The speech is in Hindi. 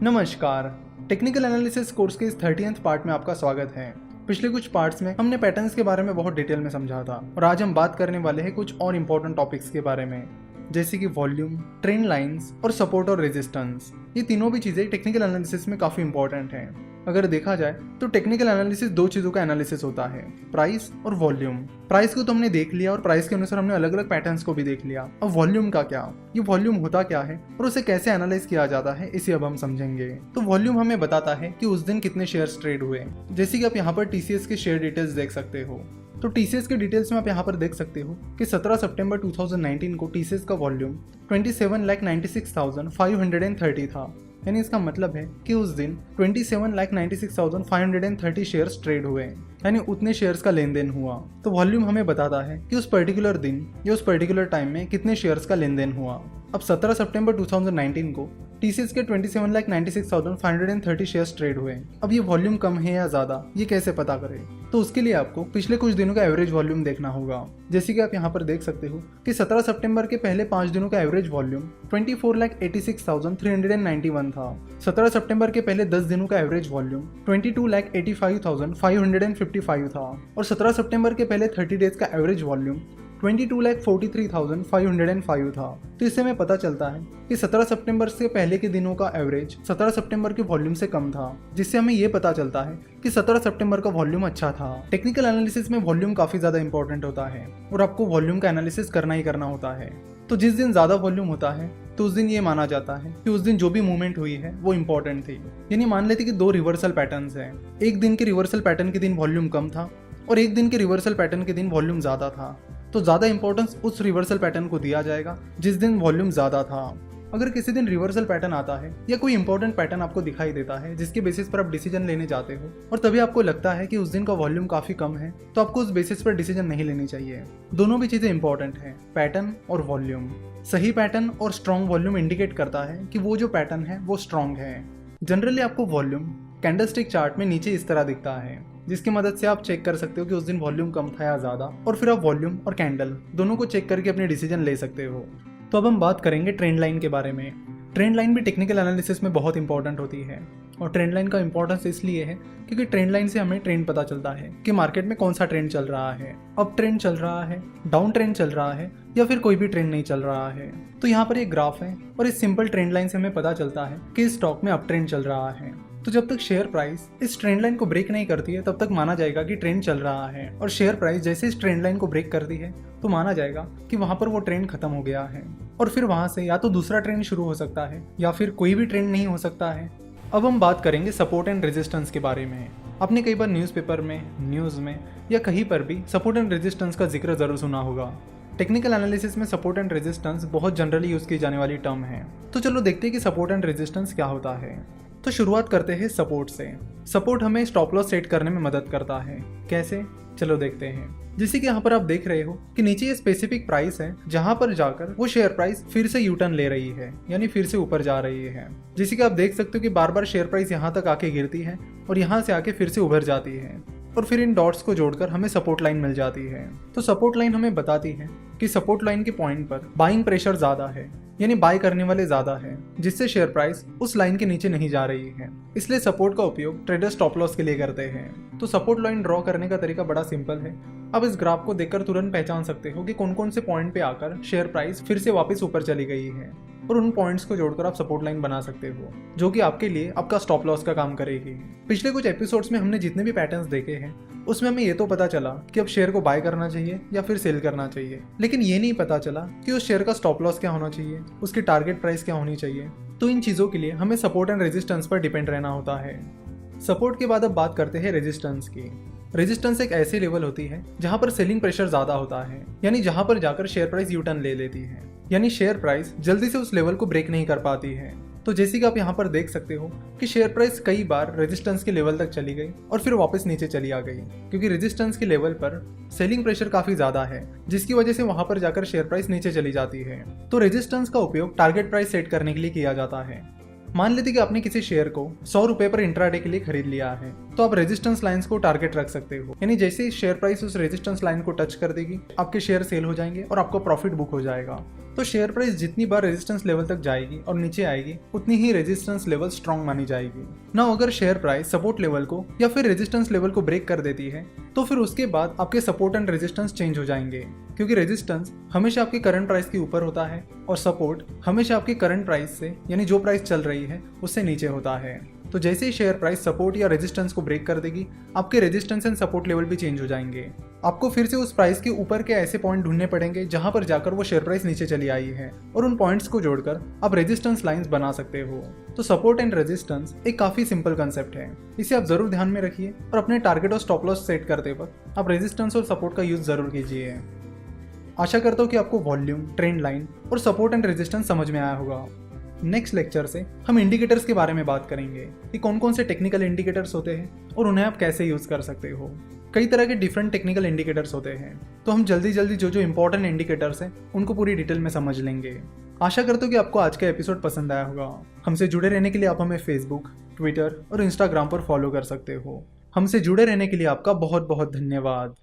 नमस्कार। टेक्निकल एनालिसिस कोर्स के इस 30th पार्ट में आपका स्वागत है। पिछले कुछ पार्ट्स में हमने पैटर्न्स के बारे में बहुत डिटेल में समझा था और आज हम बात करने वाले हैं कुछ और इम्पोर्टेंट टॉपिक्स के बारे में, जैसे कि वॉल्यूम, ट्रेंड लाइंस और सपोर्ट और रेजिस्टेंस। ये तीनों भी चीज़ें टेक्निकल एनालिसिस में काफ़ी इंपॉर्टेंट हैं। अगर देखा जाए तो टेक्निकल एनालिसिस दो चीज़ों का एनालिसिस होता है, प्राइस और वॉल्यूम। प्राइस को तो हमने देख लिया और प्राइस के अनुसार हमने अलग अलग पैटर्न्स को भी देख लिया। अब वॉल्यूम का क्या, ये वॉल्यूम होता क्या है और उसे कैसे एनालाइज किया जाता है, इसे अब हम समझेंगे। तो वॉल्यूम हमें बताता है कि उस दिन कितने शेयर्स ट्रेड हुए। जैसे कि आप यहाँ पर टीसीएस के शेयर डिटेल्स देख सकते हो। तो टीसीएस के डिटेल्स में आप यहाँ पर देख सकते हो कि 17 सितंबर 2019 को टीसीएस का वॉल्यूम 27,96,530 था। यानी इसका मतलब है कि उस दिन 27,96,530 शेयर्स ट्रेड हुए, यानी उतने शेयर्स का लेन देन हुआ। तो वॉल्यूम हमें बताता है कि उस पर्टिकुलर दिन या उस पर्टिकुलर टाइम में कितने शेयर्स का लेन देन हुआ। अब 17 सितंबर 2019 को टीसीएस के 27,96,530 शेयर्स ट्रेड हुए। अब ये वॉल्यूम कम है या ज़्यादा, ये कैसे पता करें? तो उसके लिए आपको पिछले कुछ दिनों का एवरेज वॉल्यूम देखना होगा। जैसे कि आप यहाँ पर देख सकते हो कि 17 सितंबर के पहले 5 दिनों का एवरेज वॉल्यूम 24,86,391 था। 17 सितंबर के पहले 10 दिनों का एवरेज वॉल्यूम 22,85,555 था और 17 सितंबर के पहले 30 डेज का एवरेज वॉल्यूम 22,43,505 था। तो इससे हमें पता चलता है कि 17 सितंबर से पहले के दिनों का एवरेज 17 सितंबर के वॉल्यूम से कम था, जिससे हमें ये पता चलता है कि 17 सितंबर का वॉल्यूम अच्छा था। टेक्निकल एनालिसिस में वॉल्यूम काफी ज्यादा इंपॉर्टेंट होता है और आपको वॉल्यूम का एनालिसिस करना ही करना होता है। तो जिस दिन ज्यादा वॉल्यूम होता है तो उस दिन ये माना जाता है कि उस दिन जो भी मूवमेंट हुई है वो इंपॉर्टेंट थी। यानी मान लेते कि दो रिवर्सल पैटर्न्स हैं। एक दिन के रिवर्सल पैटर्न के दिन वॉल्यूम कम था और एक दिन के रिवर्सल पैटर्न के दिन वॉल्यूम ज्यादा था। तो ज्यादा इंपॉर्टेंस उस रिवर्सल पैटर्न को दिया जाएगा जिस दिन वॉल्यूम ज्यादा था। अगर किसी दिन रिवर्सल पैटर्न आता है या कोई इंपॉर्टेंट पैटर्न आपको दिखाई देता है जिसके बेसिस पर आप डिसीजन लेने जाते हो और तभी आपको लगता है कि उस दिन का वॉल्यूम काफी कम है, तो आपको उस बेसिस पर डिसीजन नहीं लेनी चाहिए। दोनों भी चीजें इंपॉर्टेंट है, पैटर्न और वॉल्यूम। सही पैटर्न और स्ट्रॉन्ग वॉल्यूम इंडिकेट करता है कि वो जो पैटर्न है वो स्ट्रॉन्ग है। जनरली आपको वॉल्यूम कैंडलस्टिक चार्ट में नीचे इस तरह दिखता है, जिसकी मदद से आप चेक कर सकते हो कि उस दिन वॉल्यूम कम था या ज्यादा, और फिर आप वॉल्यूम और कैंडल दोनों को चेक करके अपने डिसीजन ले सकते हो। तो अब हम बात करेंगे ट्रेंड लाइन के बारे में। ट्रेंड लाइन भी टेक्निकल एनालिसिस में बहुत इंपॉर्टेंट होती है और ट्रेंड लाइन का इंपॉर्टेंस इसलिए है क्योंकि ट्रेंड लाइन से हमें ट्रेंड पता चलता है कि मार्केट में कौन सा ट्रेंड चल रहा है, अप ट्रेंड चल रहा है, डाउन ट्रेंड चल रहा है या फिर कोई भी ट्रेंड नहीं चल रहा है। तो यहाँ पर एक ग्राफ है और इस सिंपल ट्रेंड लाइन से हमें पता चलता है कि इस स्टॉक में अप ट्रेंड चल रहा है। तो जब तक शेयर प्राइस इस ट्रेंड लाइन को ब्रेक नहीं करती है तब तक माना जाएगा कि ट्रेंड चल रहा है, और शेयर प्राइस जैसे इस ट्रेंड लाइन को ब्रेक करती है तो माना जाएगा कि वहां पर वो ट्रेंड खत्म हो गया है और फिर वहां से या तो दूसरा ट्रेंड शुरू हो सकता है या फिर कोई भी ट्रेंड नहीं हो सकता है। अब हम बात करेंगे सपोर्ट एंड रेजिस्टेंस के बारे में। आपने कई बार न्यूज़पेपर में, न्यूज़ में या कहीं पर भी सपोर्ट एंड रेजिस्टेंस का जिक्र जरूर सुना होगा। टेक्निकल एनालिसिस में सपोर्ट एंड रेजिस्टेंस बहुत जनरली यूज की जाने वाली टर्म है। तो चलो देखते हैं कि सपोर्ट एंड रेजिस्टेंस क्या होता है। तो शुरुआत करते हैं सपोर्ट से। सपोर्ट हमें स्टॉप लॉस सेट करने में मदद करता है। कैसे? चलो देखते हैं। जैसे कि यहाँ पर आप देख रहे हो कि नीचे ये स्पेसिफिक प्राइस है जहां पर जाकर वो शेयर प्राइस फिर से यूटर्न ले रही है, यानी फिर से ऊपर जा रही है। जैसे कि आप देख सकते हो कि बार बार शेयर प्राइस यहाँ तक आके गिरती है और यहाँ से आके फिर से उभर जाती है और फिर इन डॉट्स को जोड़कर हमें सपोर्ट लाइन मिल जाती है। तो सपोर्ट लाइन हमें बताती है कि सपोर्ट लाइन के पॉइंट पर बाइंग प्रेशर ज्यादा है, यानी बाय करने वाले ज्यादा है, जिससे शेयर प्राइस उस लाइन के नीचे नहीं जा रही है। इसलिए सपोर्ट का उपयोग ट्रेडर स्टॉप लॉस के लिए करते हैं। तो सपोर्ट लाइन ड्रॉ करने का तरीका बड़ा सिंपल है। आप इस ग्राफ को देखकर तुरंत पहचान सकते हो कि कौन कौन से पॉइंट पे आकर शेयर प्राइस फिर से वापस ऊपर चली गई है, और उन पॉइंट्स को जोड़कर आप सपोर्ट लाइन बना सकते हो जो कि आपके लिए आपका स्टॉप लॉस का काम करेगी। पिछले कुछ एपिसोड्स में हमने जितने भी पैटर्न्स देखे हैं उसमें हमें ये तो पता चला कि अब शेयर को बाय करना चाहिए या फिर सेल करना चाहिए, लेकिन ये नहीं पता चला कि उस शेयर का स्टॉप लॉस क्या होना चाहिए, उसकी टारगेट प्राइस क्या होनी चाहिए। तो इन चीजों के लिए हमें सपोर्ट एंड रेजिस्टेंस पर डिपेंड रहना होता है। सपोर्ट के बाद अब बात करते हैं रेजिस्टेंस की। रेजिस्टेंस एक ऐसी लेवल होती है जहां पर सेलिंग प्रेशर ज्यादा होता है, यानी जहां पर जाकर शेयर प्राइस यूटर्न ले लेती है, यानी शेयर प्राइस जल्दी से उस लेवल को ब्रेक नहीं कर पाती है। तो जैसे कि आप यहाँ पर देख सकते हो कि शेयर प्राइस कई बार रेजिस्टेंस के लेवल तक चली गई और फिर वापस नीचे चली आ गई, क्योंकि रेजिस्टेंस के लेवल पर सेलिंग प्रेशर काफी ज्यादा है, जिसकी वजह से वहां पर जाकर शेयर प्राइस नीचे चली जाती है। तो रेजिस्टेंस का उपयोग टारगेट प्राइस सेट करने के लिए किया जाता है। मान लेते कि आपने किसी शेयर को 100 रुपए पर इंट्राडे के लिए खरीद लिया है, तो आप रेजिस्टेंस लाइंस को टारगेट रख सकते हो, यानी जैसे ही शेयर प्राइस उस रेजिस्टेंस लाइन को टच कर देगी आपके शेयर सेल हो जाएंगे और आपका प्रॉफिट बुक हो जाएगा। तो शेयर प्राइस जितनी बार रेजिस्टेंस लेवल तक जाएगी और नीचे आएगी उतनी ही रेजिस्टेंस लेवल स्ट्रांग मानी जाएगी। ना अगर शेयर प्राइस सपोर्ट लेवल को या फिर रेजिस्टेंस लेवल को ब्रेक कर देती है तो फिर उसके बाद आपके सपोर्ट एंड रेजिस्टेंस चेंज हो जाएंगे, क्योंकि रेजिस्टेंस हमेशा आपके करंट प्राइस के ऊपर होता है और सपोर्ट हमेशा आपके करंट प्राइस से यानी जो प्राइस चल रही है उससे नीचे होता है। तो जैसे ही शेयर प्राइस सपोर्ट या रेजिस्टेंस को ब्रेक कर देगी आपके रेजिस्टेंस एंड सपोर्ट लेवल भी चेंज हो जाएंगे। आपको फिर से उस प्राइस के ऊपर के ऐसे पॉइंट ढूंढने पड़ेंगे जहां पर जाकर वो शेयर प्राइस नीचे चली आई है और उन पॉइंट्स को जोड़कर आप रेजिस्टेंस लाइंस बना सकते हो। तो सपोर्ट एंड रेजिस्टेंस एक काफी सिंपल कंसेप्ट है, इसे आप जरूर ध्यान में रखिए और अपने टारगेट और स्टॉप लॉस सेट करते वक्त आप रेजिस्टेंस और सपोर्ट का यूज जरूर कीजिए। आशा करता हूँ कि आपको वॉल्यूम, ट्रेंड लाइन और सपोर्ट एंड रेजिस्टेंस समझ में आया होगा। नेक्स्ट लेक्चर से हम इंडिकेटर्स के बारे में बात करेंगे कि कौन कौन से टेक्निकल इंडिकेटर्स होते हैं और उन्हें आप कैसे यूज कर सकते हो। कई तरह के डिफरेंट टेक्निकल इंडिकेटर्स होते हैं, तो हम जल्दी जल्दी जो इंपॉर्टेंट इंडिकेटर्स हैं उनको पूरी डिटेल में समझ लेंगे। आशा करता हूँ कि आपको आज का एपिसोड पसंद आया होगा। हमसे जुड़े रहने के लिए आप हमें फेसबुक, ट्विटर और इंस्टाग्राम पर फॉलो कर सकते हो। हमसे जुड़े रहने के लिए आपका बहुत बहुत धन्यवाद।